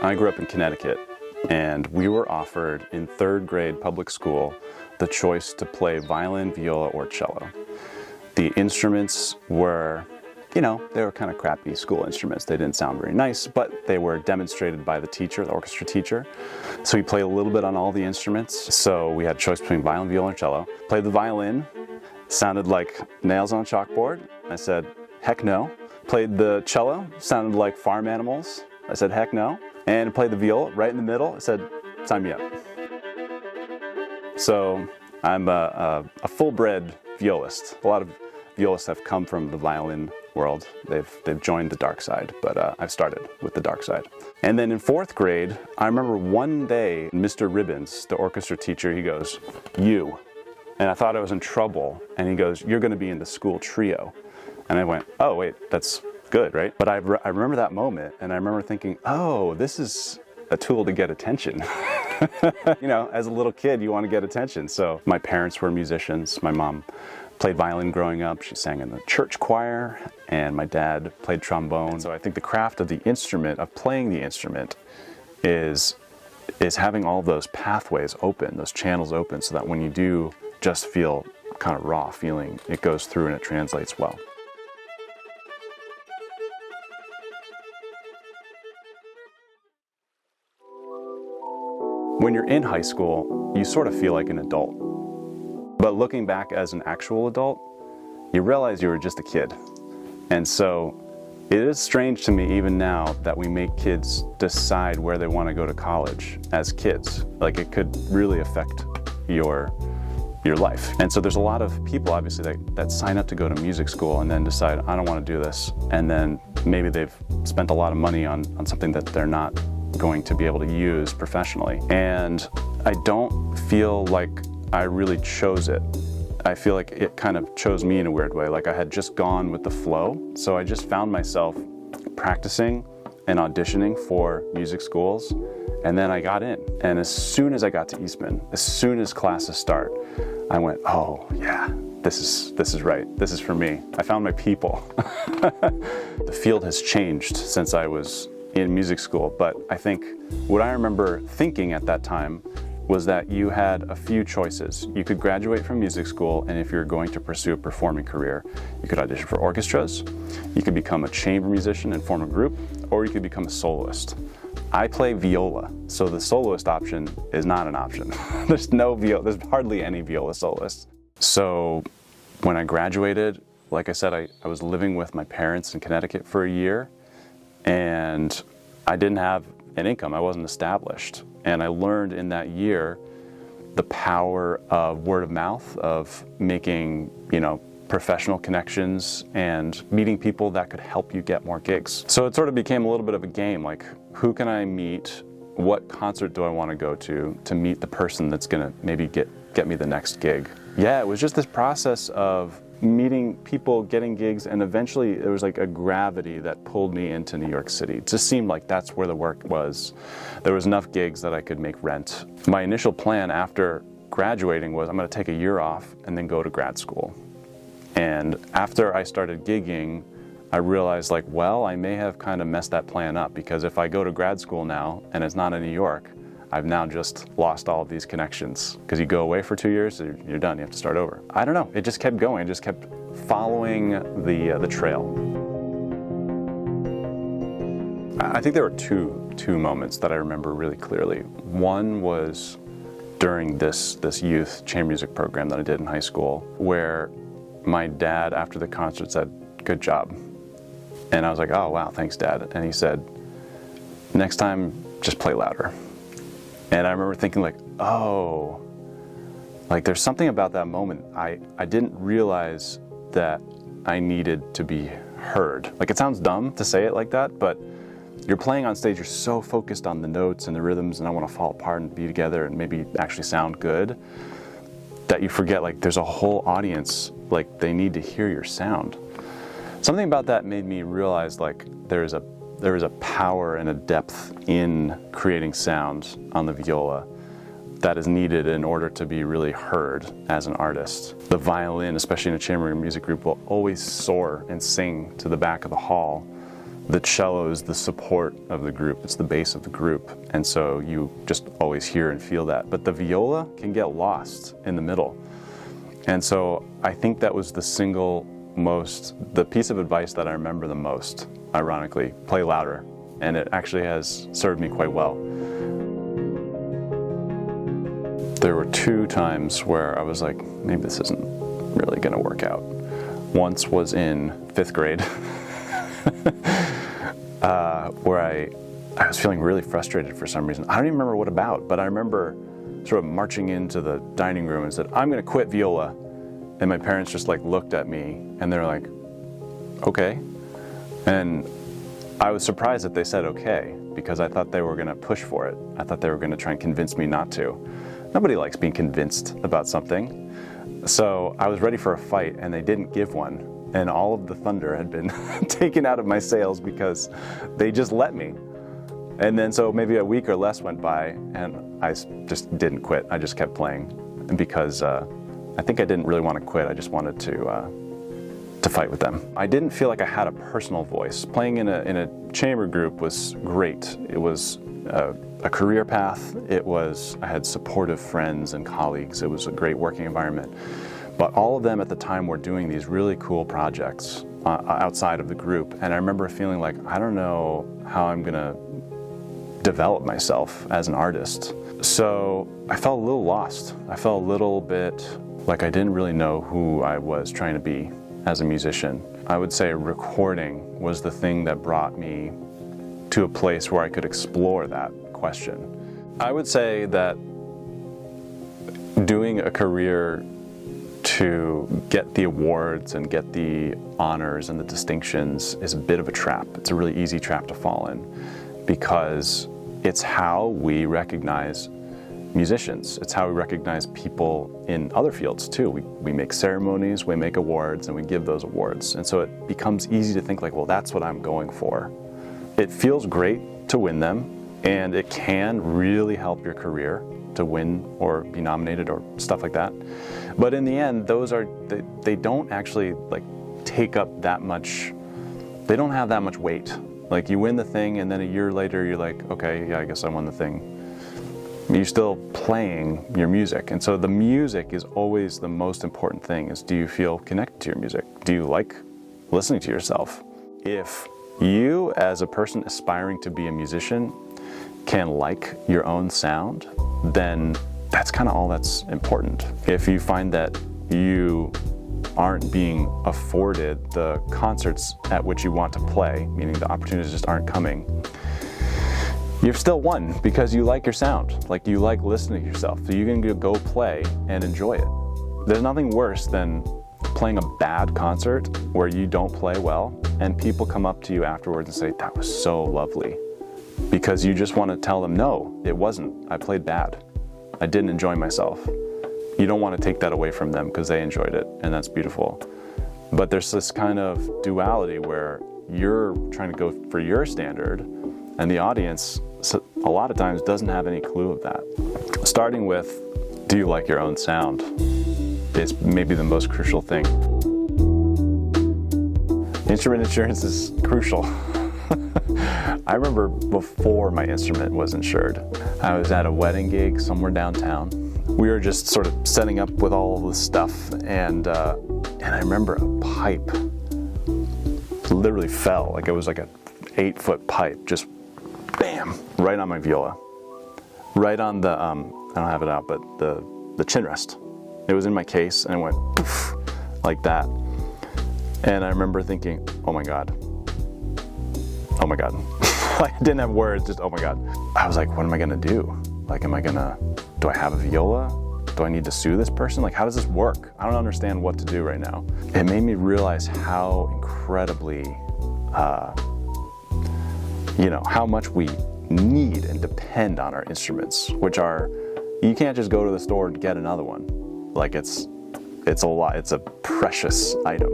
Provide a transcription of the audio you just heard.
I grew up in Connecticut, and we were offered in 3rd grade public school the choice to play violin, viola, or cello. The instruments were, you know, they were kind of crappy school instruments. They didn't sound very nice, but they were demonstrated by the teacher, the orchestra teacher. So we played a little bit on all the instruments. So we had a choice between violin, viola, and cello. Played the violin, sounded like nails on a chalkboard. I said, heck no. Played the cello, sounded like farm animals. I said, heck no. And played the viola right in the middle. I said, sign me up. So I'm a full-bred violist. A lot of violists have come from the violin world. They've joined the dark side, but I've started with the dark side. And then in 4th grade, I remember one day, Mr. Ribbons, the orchestra teacher, he goes, you. And I thought I was in trouble. And he goes, you're going to be in the school trio. And I went, oh, wait, that's good, right? But I remember that moment, and I remember thinking, oh, this is a tool to get attention. You know, as a little kid, you want to get attention. So my parents were musicians. My mom played violin growing up. She sang in the church choir, and my dad played trombone. And so I think the craft of the instrument, of playing the instrument, is having all those pathways open, those channels open, so that when you do just feel kind of raw feeling, it goes through and it translates well. When you're in high school, you sort of feel like an adult. But looking back as an actual adult, you realize you were just a kid. And so it is strange to me even now that we make kids decide where they want to go to college as kids. Like, it could really affect your life. And so there's a lot of people obviously that sign up to go to music school and then decide, I don't want to do this. And then maybe they've spent a lot of money on something that they're not going to be able to use professionally. And I don't feel like I really chose it. I feel like it kind of chose me in a weird way. Like, I had just gone with the flow. So I just found myself practicing and auditioning for music schools. And then I got in. And as soon as I got to Eastman, as soon as classes start, I went, oh yeah, this is right. This is for me. I found my people. The field has changed since I was in music school, but I think what I remember thinking at that time was that you had a few choices. You could graduate from music school, and if you're going to pursue a performing career, you could audition for orchestras, you could become a chamber musician and form a group, or you could become a soloist. I play viola, so the soloist option is not an option. There's hardly any viola soloists. So when I graduated, like I said, I was living with my parents in Connecticut for a year, and I didn't have an income. I wasn't established. And I learned in that year the power of word of mouth, of making, you know, professional connections and meeting people that could help you get more gigs. So it sort of became a little bit of a game, like, who can I meet? What concert do I want to go to meet the person that's gonna maybe get me the next gig? Yeah, it was just this process of meeting people, getting gigs, and eventually there was like a gravity that pulled me into New York City. It just seemed like that's where the work was. There was enough gigs that I could make rent. My initial plan after graduating was, I'm going to take a year off and then go to grad school. And after I started gigging, I realized, like, well, I may have kind of messed that plan up, because if I go to grad school now and it's not in New York, I've now just lost all of these connections. Because you go away for 2 years, you're done, you have to start over. I don't know, it just kept going, it just kept following the trail. I think there were two moments that I remember really clearly. One was during this youth chamber music program that I did in high school, where my dad, after the concert, said, "Good job." And I was like, "Oh wow, thanks Dad." And he said, "Next time, just play louder." And I remember thinking, like, oh, like there's something about that moment. I didn't realize that I needed to be heard. Like, it sounds dumb to say it like that, but you're playing on stage, you're so focused on the notes and the rhythms and I want to fall apart and be together and maybe actually sound good, that you forget, like, there's a whole audience, like, they need to hear your sound. Something about that made me realize, like, there is a power and a depth in creating sound on the viola that is needed in order to be really heard as an artist. The violin, especially in a chamber music group, will always soar and sing to the back of the hall. The cello is the support of the group, it's the base of the group, and so you just always hear and feel that. But the viola can get lost in the middle. And so I think that was the piece of advice that I remember the most, ironically, play louder. And it actually has served me quite well. There were 2 times where I was like, maybe this isn't really gonna work out. Once was in 5th grade, where I was feeling really frustrated for some reason. I don't even remember what about, but I remember sort of marching into the dining room and said, I'm gonna quit viola. And my parents just like looked at me and they're like, okay. And I was surprised that they said okay, because I thought they were gonna push for it. I thought they were gonna try and convince me not to. Nobody likes being convinced about something. So I was ready for a fight and they didn't give one. And all of the thunder had been taken out of my sails because they just let me. And then so maybe a week or less went by and I just didn't quit. I just kept playing because I think I didn't really want to quit. I just wanted to fight with them. I didn't feel like I had a personal voice. Playing in a chamber group was great. It was a career path. I had supportive friends and colleagues. It was a great working environment. But all of them at the time were doing these really cool projects outside of the group. And I remember feeling like, I don't know how I'm gonna develop myself as an artist. So I felt a little lost. I felt a little bit like I didn't really know who I was trying to be as a musician. I would say recording was the thing that brought me to a place where I could explore that question. I would say that doing a career to get the awards and get the honors and the distinctions is a bit of a trap. It's a really easy trap to fall in because it's how we recognize musicians. It's how we recognize people in other fields too. We make ceremonies, we make awards, and we give those awards. And so it becomes easy to think like, well, that's what I'm going for. It feels great to win them, and it can really help your career to win or be nominated or stuff like that. But in the end, they don't actually like take up that much, they don't have that much weight. Like you win the thing and then a year later you're like, okay, yeah, I guess I won the thing. You're still playing your music. And so the music is always the most important thing, is do you feel connected to your music? Do you like listening to yourself? If you as a person aspiring to be a musician can like your own sound, then that's kind of all that's important. If you find that you aren't being afforded the concerts at which you want to play, meaning the opportunities just aren't coming, you've still won because you like your sound, like you like listening to yourself. So you can go play and enjoy it. There's nothing worse than playing a bad concert where you don't play well and people come up to you afterwards and say, that was so lovely. Because you just want to tell them, no, it wasn't. I played bad. I didn't enjoy myself. You don't want to take that away from them because they enjoyed it, and that's beautiful. But there's this kind of duality where you're trying to go for your standard, and the audience, a lot of times, doesn't have any clue of that. Starting with, do you like your own sound, is maybe the most crucial thing. Instrument insurance is crucial. I remember before my instrument was insured, I was at a wedding gig somewhere downtown. We were just sort of setting up with all the stuff, and I remember a pipe literally fell, like it was like a 8-foot pipe, just bam, right on my viola. Right on the, I don't have it out, but the chin rest. It was in my case, and it went poof, like that. And I remember thinking, oh my God. Oh my God. I didn't have words, just oh my God. I was like, what am I gonna do? Like, do I have a viola? Do I need to sue this person? Like, how does this work? I don't understand what to do right now. It made me realize how incredibly, how much we need and depend on our instruments, which are, you can't just go to the store and get another one. Like it's a lot, it's a precious item.